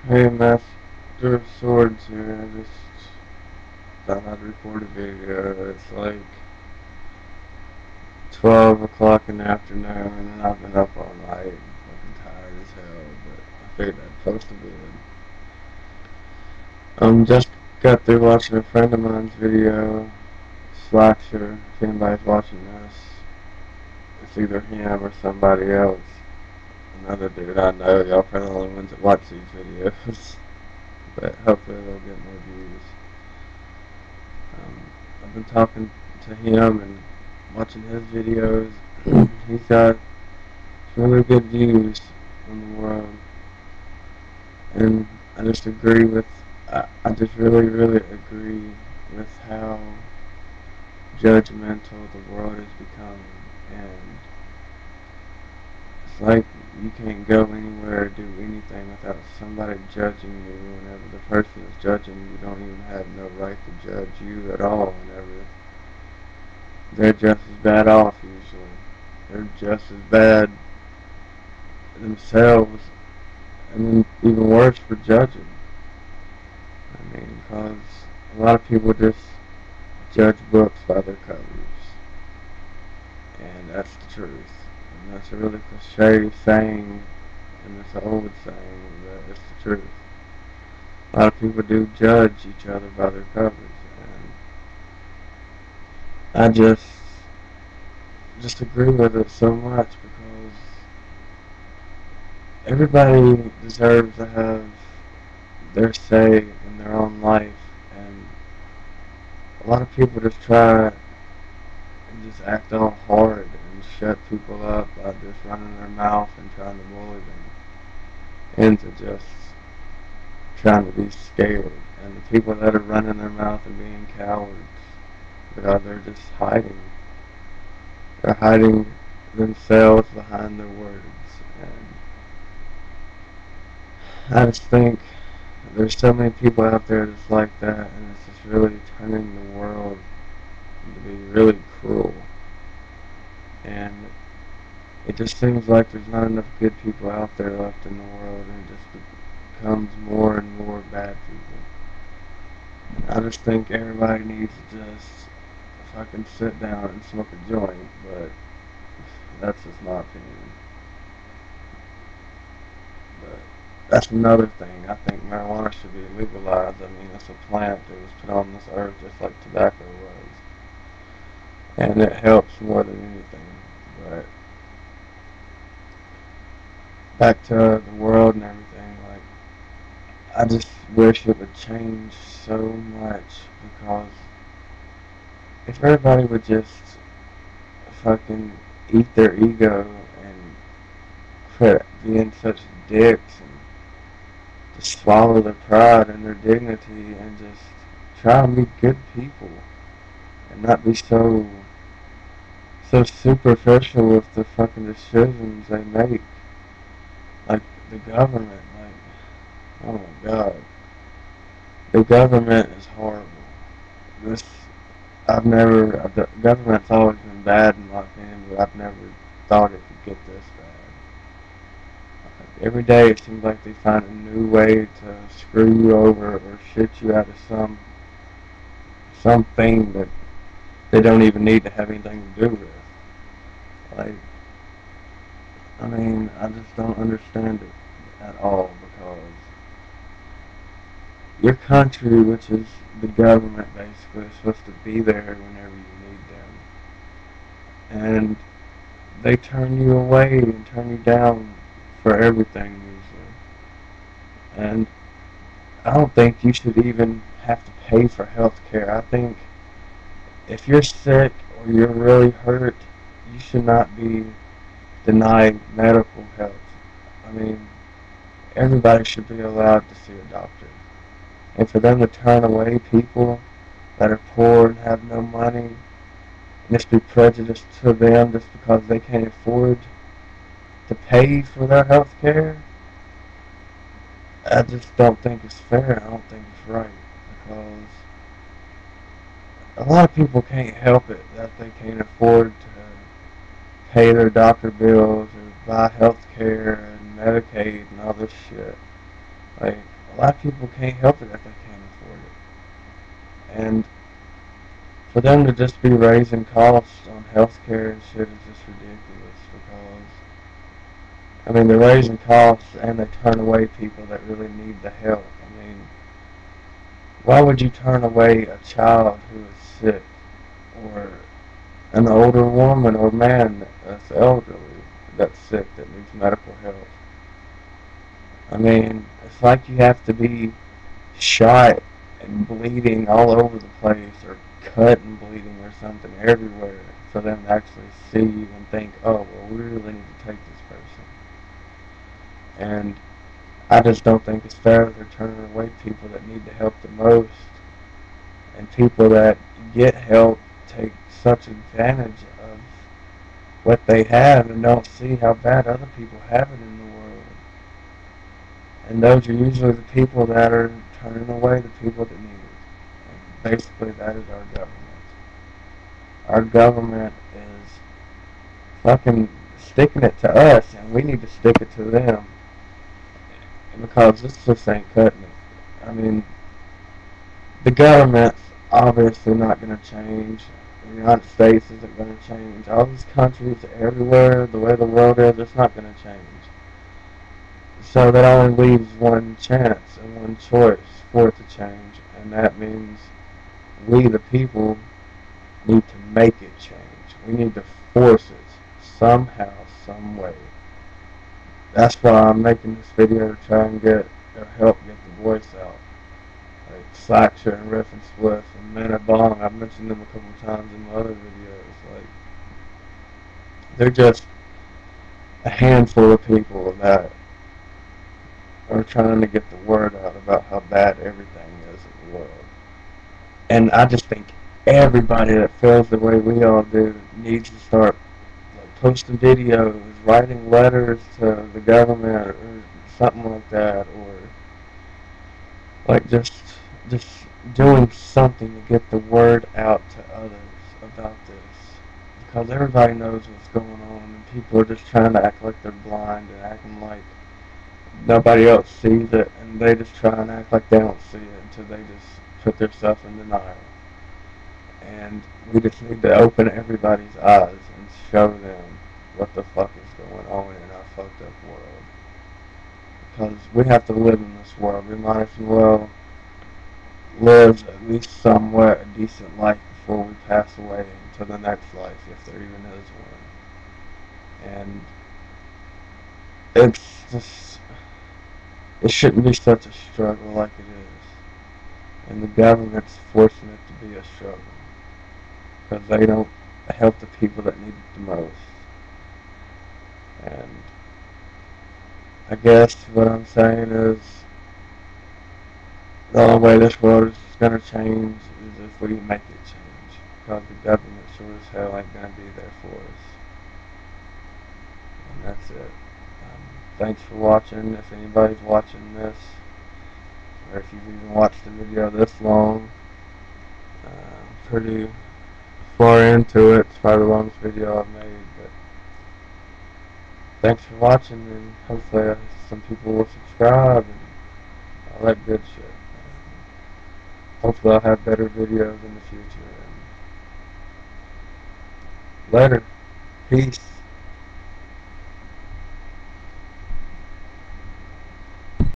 Hey, Master Swords here. I just thought I'd record a video. It's like 12 o'clock in the afternoon, and I've been up all night. I'm fucking tired as hell, but I figured I'd post a video. Just got through watching a friend of mine's video. Slacker, if anybody's watching this, it's either him or somebody else. Another dude I know. Y'all probably the only ones that watch these videos. But hopefully they'll get more views. I've been talking to him and watching his videos. He's got really good views on the world, and I just agree with. I just really agree with how judgmental the world is becoming, and it's like you can't go anywhere or do anything without somebody judging you. Whenever the person is judging you, don't even have no right to judge you at all. Whenever they're just as bad off usually. They're just as bad themselves, and even worse for judging. I mean, because a lot of people just judge books by their covers, and that's the truth. And that's a really cliche saying, and it's an old saying, but it's the truth. A lot of people do judge each other by their covers, and I just agree with it so much because everybody deserves to have their say in their own life, and a lot of people just try and just act all hard and shut people up by just running their mouth and trying to bully them into just trying to be scared. And the people that are running their mouth and being cowards, they're just hiding. They're hiding themselves behind their words. And I just think there's so many people out there just like that, and it's just really turning the world to be really cruel. And it just seems like there's not enough good people out there left in the world, and it just becomes more and more bad people. And I just think everybody needs to just fucking sit down and smoke a joint, but that's just my opinion. But that's another thing. I think marijuana should be legalized. I mean, it's a plant that was put on this earth just like tobacco was. And it helps more than anything. But back to the world and everything, like, I just wish it would change so much because if everybody would just fucking eat their ego and quit being such dicks and just swallow their pride and their dignity and just try and be good people and not be so superficial with the fucking decisions they make. Like the government, like, oh my god. The government is horrible. This, the government's always been bad in my opinion, but I've never thought it could get this bad. Every day it seems like they find a new way to screw you over or shit you out of something that they don't even need to have anything to do with. Like, I mean, I just don't understand it at all because your country, which is the government basically, is supposed to be there whenever you need them. And they turn you away and turn you down for everything usually. And I don't think you should even have to pay for health care. I think if you're sick or you're really hurt, you should not be denied medical help. I mean, everybody should be allowed to see a doctor. And for them to turn away people that are poor and have no money and just be prejudiced to them just because they can't afford to pay for their health care, I just don't think it's fair. I don't think it's right because a lot of people can't help it that they can't afford to pay their doctor bills or buy health care and Medicaid and all this shit. Like, lot of people can't help it if they can't afford it. And for them to just be raising costs on healthcare and shit is just ridiculous because, I mean, they're raising costs and they turn away people that really need the help. I mean, why would you turn away a child who is sick or an older woman or man that's elderly, that's sick, that needs medical help? I mean, it's like you have to be shot and bleeding all over the place or cut and bleeding or something everywhere for them to actually see you and think, oh, well, we really need to take this person. And I just don't think it's fair that they're turning away people that need the help the most, and people that get help take such advantage of what they have and don't see how bad other people have it in the world. And those are usually the people that are turning away the people that need it. And basically that is our government. Our government is fucking sticking it to us, and we need to stick it to them. Because this just ain't cutting it. I mean, the government's obviously not going to change. The United States isn't going to change. All these countries everywhere, the way the world is, it's not going to change. So that only leaves one chance and one choice for it to change, and that means we, the people, need to make it change. We need to force it somehow, some way. That's why I'm making this video, to try and get or help get the voice out. Like Slackshire and Riff and Swift and Man of Bong, I've mentioned them a couple times in my other videos. Like, they're just a handful of people that are trying to get the word out about how bad everything is in the world. And I just think everybody that feels the way we all do needs to start posting videos, writing letters to the government or something like that, or like just doing something to get the word out to others about this, because everybody knows what's going on and people are just trying to act like they're blind and acting like nobody else sees it, and they just try and act like they don't see it until they just put themselves in denial. And we just need to open everybody's eyes and show them what the fuck is going on in our fucked up world. Because we have to live in this world. We might as well live at least somewhat a decent life before we pass away into the next life, if there even is one. And it's just, it shouldn't be such a struggle like it is. And the government's forcing it to be a struggle, because they don't help the people that need it the most. And I guess what I'm saying is the only way this world is going to change is if we make it change, because the government sure as hell ain't going to be there for us. And that's it. Thanks for watching. If anybody's watching this, or if you've even watched the video this long, pretty far into it. It's probably the longest video I've made, but thanks for watching, and hopefully some people will subscribe and all that good shit. Hopefully I'll have better videos in the future. And later. Peace.